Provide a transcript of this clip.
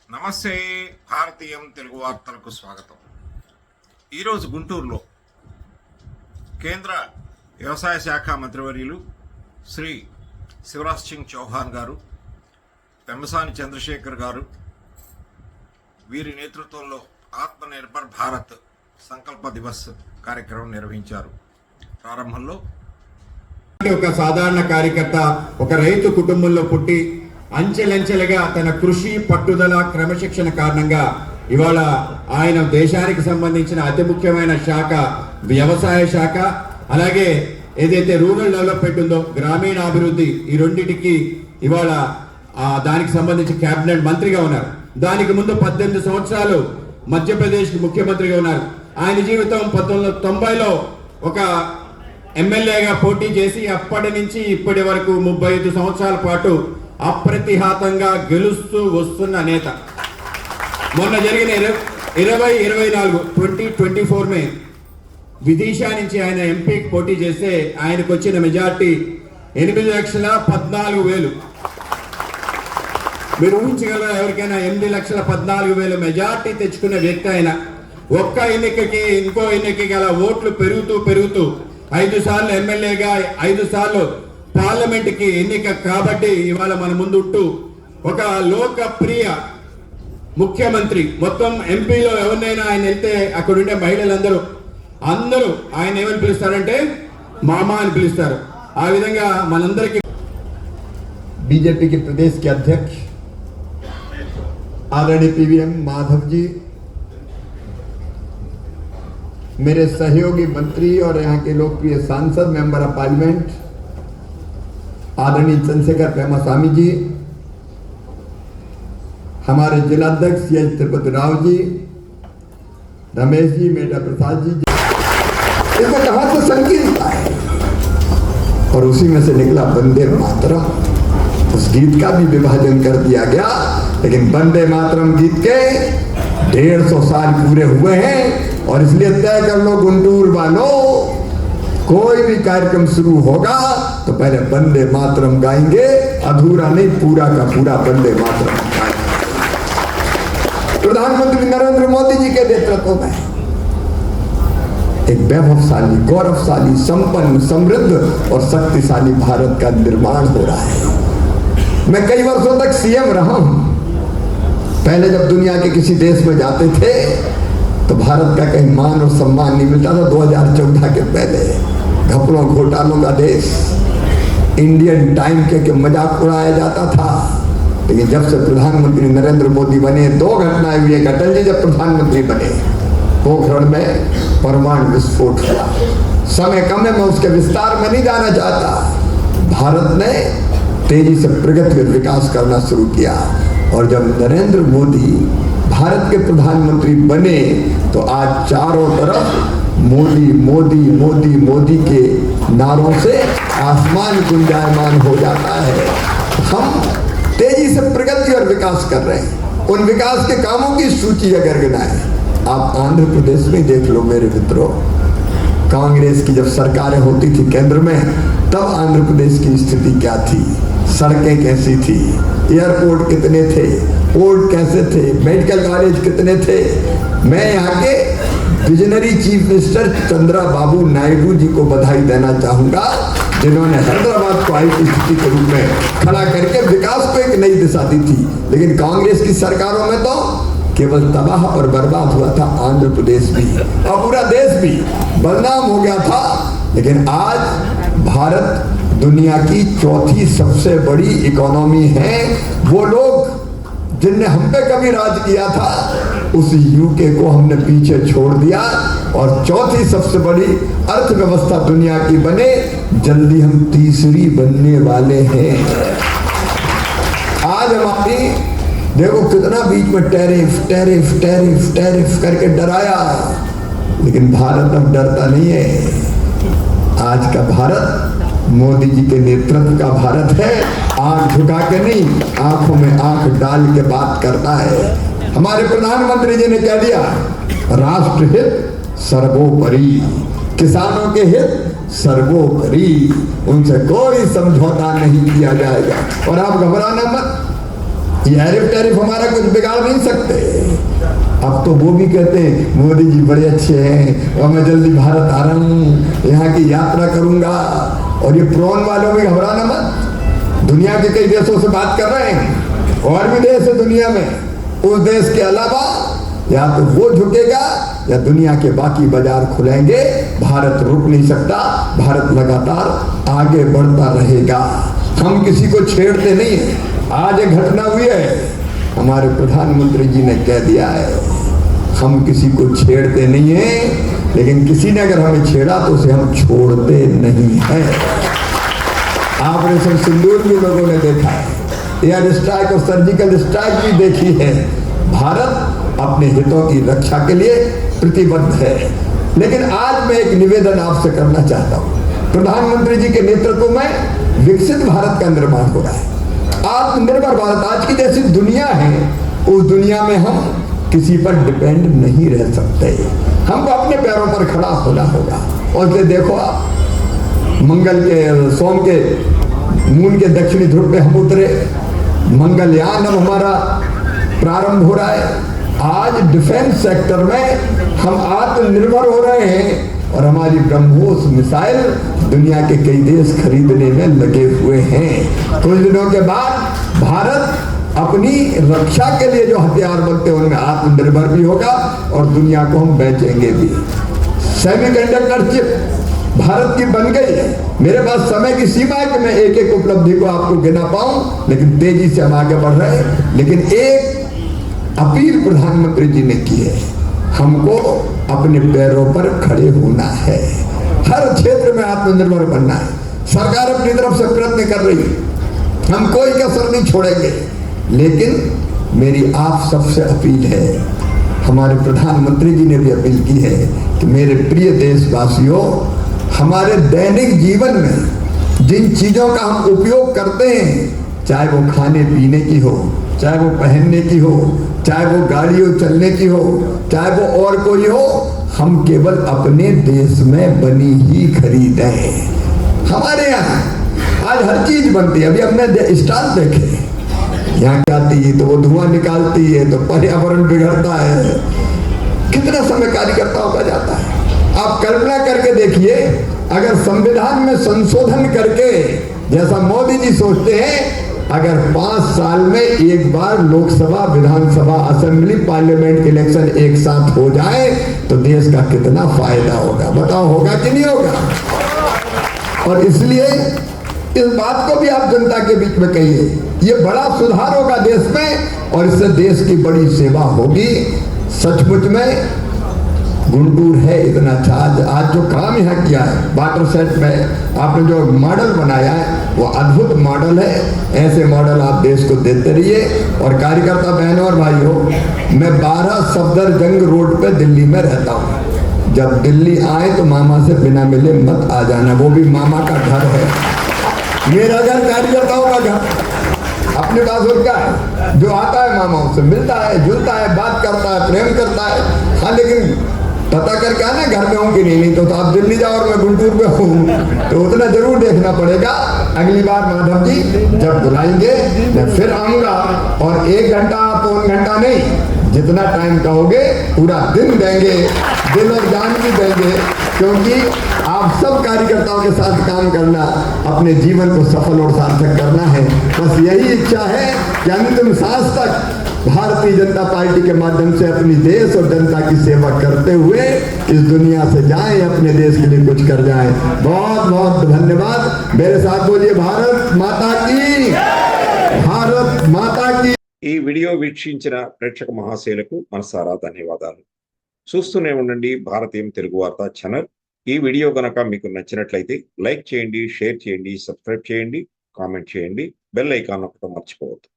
నమస్తే భారతీయం తెలుగు వార్తలకు స్వాగతం. ఈరోజు గుంటూరులో కేంద్ర వ్యవసాయ శాఖ మంత్రివర్యులు శ్రీ శివరాజ్ సింగ్ చౌహాన్ గారు, పెమ్మసాని చంద్రశేఖర్ గారు వీరి నేతృత్వంలో ఆత్మనిర్భర్ భారత్ సంకల్ప దివస్ కార్యక్రమం నిర్వహించారు. ప్రారంభంలో ఒక సాధారణ కార్యకర్త ఒక రైతు కుటుంబంలో పుట్టి అంచెలంచెలుగా తన కృషి, పట్టుదల, క్రమశిక్షణ కారణంగా ఇవాళ ఆయన దేశానికి సంబంధించిన అతి ముఖ్యమైన శాఖ వ్యవసాయ శాఖ, అలాగే ఏదైతే రూరల్ డెవలప్మెంట్ ఉందో గ్రామీణాభివృద్ధి, ఈ రెండింటికి ఇవాళ దానికి సంబంధించి కేబినెట్ మంత్రిగా ఉన్నారు. దానికి ముందు 18 సంవత్సరాలు మధ్యప్రదేశ్ ముఖ్యమంత్రిగా ఉన్నారు. ఆయన జీవితం 1990లో ఒక ఎమ్మెల్యేగా పోటీ చేసి అప్పటి నుంచి ఇప్పటి వరకు 35 సంవత్సరాల పాటు అప్రతిహాతంగా గెలుస్తూ వస్తున్న నేత. మొన్న జరిగిన 2024 మే విదిశా నుంచి ఆయన ఎంపీకి పోటీ చేస్తే ఆయనకు వచ్చిన మెజార్టీ 8,14,000. మీరు ఊహించగలరా? ఎవరికైనా 8,14,000 మెజార్టీ తెచ్చుకున్న వ్యక్తి ఆయన. ఒక్క ఎన్నికకి ఇంకో ఎన్నికకి అలా ఓట్లు పెరుగుతూ 5 సార్లు ఎమ్మెల్యేగా, 5 సార్లు పార్లమెంట్ కి ఎన్నిక కాబట్టి ఇవాళ మన ముందుంటూ ఒక లోకప్రియ ముఖ్యమంత్రి. మొత్తం ఎంపీలో ఎవరినైనా ఆయన వెళ్తే అక్కడ ఉండే మహిళలందరూ ఆయన ఏమని పిలుస్తారంటే మామ అని పిలుస్తారు. ఆ విధంగా మనందరికీ बीजेपी के प्रदेश के अध्यक्ष आदरणीय पीवीएम माधव जी, मेरे सहयोगी मंत्री और यहाँ के लोकप्रिय सांसद, मेंबर ऑफ पार्लियामेंट आदरणीय चंद्रशेखर पेमास्वामी जी, हमारे जिलाध्यक्ष एच त्रिपति राव जी, रमेश जी, मेटा प्रसाद जी, देखो कहां से संगीत आए और उसी में से निकला वंदे मातरम. उस गीत का भी विभाजन कर दिया गया, लेकिन वंदे मातरम गीत के 150 साल पूरे हुए हैं और इसलिए तय कर लो गुंटूर वालों, कोई भी कार्यक्रम शुरू होगा तो पहले वंदे मातरम गाएंगे, अधूरा नहीं पूरा का पूरा वंदे मातरम गाएंगे. प्रधानमंत्री नरेंद्र मोदी जी के नेतृत्व में एक वैभवशाली, गौरवशाली, संपन्न, समृद्ध और शक्तिशाली भारत का निर्माण हो रहा है. मैं कई वर्षों तक सीएम रहा हूं. पहले जब दुनिया के किसी देश में जाते थे तो भारत का कहीं मान और सम्मान नहीं मिलता था. 2014 के पहले घपलों घोटालों का देश, इंडियन टाइम के मजाक उड़ाया जाता था. लेकिन जब से प्रधानमंत्री नरेंद्र मोदी बने, 2 घटनाएं हुई. अटल जी जब प्रधानमंत्री बने, पोखरण में परमाणु विस्फोट हुआ. समय कम है, मैं उसके विस्तार में नहीं जाना चाहता. भारत ने तेजी से प्रगति और विकास करना शुरू किया और जब नरेंद्र मोदी भारत के प्रधानमंत्री बने तो आज चारों तरफ मोदी मोदी मोदी मोदी के नारों से आसमान गुंजायमान हो जाता है. हम तेजी से प्रगति और विकास कर रहे हैं. उन विकास के कामों की सूची अगर गिनाएं, आप आंध्र प्रदेश में देख लो मेरे मित्रों. कांग्रेस की जब सरकारें होती थी केंद्र में, तब आंध्र प्रदेश की स्थिति क्या थी, सड़कें कैसी थी, एयरपोर्ट कितने थे, पोर्ट कैसे थे, मेडिकल कॉलेज कितने थे. मैं यहाँ के विजनरी चीफ मिनिस्टर चंद्रा बाबू नायडू जी को बधाई देना चाहूंगा, जिन्होंने हैदराबाद को IT सिटी के रूप में खड़ा करके विकास को एक नई दिशा दी थी. लेकिन कांग्रेस की सरकारों में तो केवल तबाह और बर्बाद हुआ था. आंध्र प्रदेश भी और पूरा देश भी बदनाम हो गया था. लेकिन आज भारत दुनिया की 4थी सबसे बड़ी इकोनॉमी है. वो लोग जिनने हम पे कभी राज किया था, उस यूके को हमने पीछे छोड़ दिया और 4थी सबसे बड़ी अर्थव्यवस्था दुनिया की बने. जल्दी हम 3री बनने वाले हैं. आज हमारी देखो कितना बीच में टैरिफ टैरिफ टैरिफ टैरिफ करके डराया, लेकिन भारत अब डरता नहीं है. आज का भारत मोदी जी के नेतृत्व का भारत है. आंख झुका के नहीं, आंखों में आंख डाल के बात करता है. हमारे प्रधानमंत्री जी ने कह दिया, राष्ट्र हित सर्वोपरि, किसानों के हित सर्वोपरि, उनसे कोई समझौता नहीं किया जाएगा. और आप घबराना मत, ये टैरिफ हमारा कुछ बिगाड़ नहीं सकते। अब तो वो भी कहते हैं मोदी जी बड़े अच्छे हैं और मैं जल्दी भारत आ रहा हूँ, यहाँ की यात्रा करूंगा। और ये प्रॉन वालों में घबराना मत, दुनिया के कई देशों से बात कर रहे हैं, और भी देश है दुनिया में, उस देश के अलावा या तो वो झुकेगा या दुनिया के बाकी बाजार खुलेंगे। भारत रुक नहीं सकता, भारत लगातार आगे बढ़ता रहेगा। हम किसी को छेड़ते नहीं है। आज एक घटना हुई है, हमारे प्रधानमंत्री जी ने कह दिया है हम किसी को छेड़ते नहीं हैं, लेकिन किसी ने अगर हमें छेड़ा तो उसे हम छोड़ते नहीं हैं। ऑपरेशन सिंदूर भी लोगों ने देखा है, एयर स्ट्राइक और सर्जिकल स्ट्राइक भी देखी है। भारत अपने हितों की रक्षा के लिए प्रतिबद्ध है। लेकिन आज मैं एक निवेदन आपसे करना चाहता हूँ। प्रधानमंत्री जी के नेतृत्व में विकसित भारत का निर्माण हो रहा है, आत्मनिर्भर भारत। आज की जैसी दुनिया है, उस दुनिया में हम किसी पर डिपेंड नहीं रह सकते। हमको अपने पैरों पर खड़ा होना होगा। और फिर देखो आप, मंगल के सोम के मून के दक्षिणी ध्रुव पे हम उतरे, मंगलयान अब हमारा प्रारंभ हो रहा है। आज डिफेंस सेक्टर में हम आत्मनिर्भर हो रहे हैं और हमारी ब्रह्मोस मिसाइल दुनिया के कई देश खरीदने में लगे हुए हैं। कुछ दिनों के बाद भारत अपनी रक्षा के लिए जो हथियार बनते हैं उनमें आत्मनिर्भर भी होगा और दुनिया को हम बेचेंगे भी। सेमीकंडक्टर चिप भारत की बन गई है। मेरे पास समय की सीमा है कि मैं एक एक उपलब्धि को आपको गिना पाऊं, लेकिन तेजी से हम आगे बढ़ रहे हैं। लेकिन एक अपील प्रधानमंत्री जी ने की है, हमको अपने पैरों पर खड़े होना है, हर क्षेत्र में आत्मनिर्भर बनना है। सरकार अपनी तरफ से प्रयत्न कर रही है, हम कोई कसर नहीं छोड़ेंगे। लेकिन मेरी आप सबसे अपील है, हमारे प्रधानमंत्री जी ने भी अपील की है कि मेरे प्रिय देशवासियों, हमारे दैनिक जीवन में जिन चीजों का हम उपयोग करते हैं, चाहे वो खाने पीने की हो, चाहे वो पहनने की हो, चाहे वो गाड़ियों चलने की हो, चाहे वो और कोई हो, हम केवल अपने देश में बनी ही खरीदें। हमारे यहाँ आज हर चीज बनती है। अभी हमने स्टॉल देखे, यहाँ क्या आती है तो वो धुआं निकालती है तो पर्यावरण बिगड़ता है, कितना समय कार्यकर्ताओं का जाता है। आप कल्पना करके देखिए, अगर संविधान में संशोधन करके, जैसा मोदी जी सोचते हैं, अगर 5 साल में एक बार लोकसभा, विधानसभा, असेंबली, पार्लियामेंट के इलेक्शन एक साथ हो जाए तो देश का कितना फायदा होगा, बताओ होगा कि नहीं होगा। और इसलिए इस बात को भी आप जनता के बीच में कहिए, ये बड़ा सुधार होगा देश में और इससे देश की बड़ी सेवा होगी। सचमुच में गुंटूर है इतना अच्छा। आज जो काम यहाँ किया है वाटर सेट में, आपने जो मॉडल बनाया है वो अद्भुत मॉडल है। ऐसे मॉडल आप देश को देते रहिए। और कार्यकर्ता बहनों और भाइयों, मैं 12 सफदरजंग रोड पे दिल्ली में रहता हूँ। जब दिल्ली आए तो मामा से बिना मिले मत आ जाना, वो भी मामा का घर है, मेरा घर कार्यकर्ताओं का घर। अपने पास और क्या है, जो आता है मामाओं से मिलता है, जुलता है, बात करता है, प्रेम करता है। हाँ, लेकिन पता करके आना घर में हूँ कि नहीं तो आप दिल्ली जाओ और मैं गुंटूर में हूँ, तो उतना जरूर देखना पड़ेगा। अगली बार माधव जी जब बुलाएंगे मैं फिर आऊंगा, और 1 घंटा, पौन घंटा नहीं, जितना टाइम कहोगे पूरा दिन देंगे, दिल और जान भी देंगे, क्योंकि आप सब कार्यकर्ताओं के साथ काम करना, अपने जीवन को सफल और सार्थक करना है। बस यही इच्छा है कि अंतिम सांस तक भारतीय जनता पार्टी के माध्यम से अपनी देश और जनता की सेवा करते हुए इस दुनिया से जाएं, अपने देश के लिए कुछ कर जाएं। बहुत बहुत धन्यवाद। मेरे साथ बोलिए भारत माता की, भारत माता की। ఈ వీడియో వీక్షించిన ప్రేక్షక మహాశయులకు మనసారా ధన్యవాదాలు. చూస్తూనే ఉండండి భారతీయం తెలుగు వార్తా ఛానల్. ఈ వీడియో గనక మీకు నచ్చినట్లయితే లైక్ చేయండి, షేర్ చేయండి, సబ్స్క్రైబ్ చేయండి, కామెంట్ చేయండి, బెల్ ఐకాన్ నొక్కడం మర్చిపోవద్దు.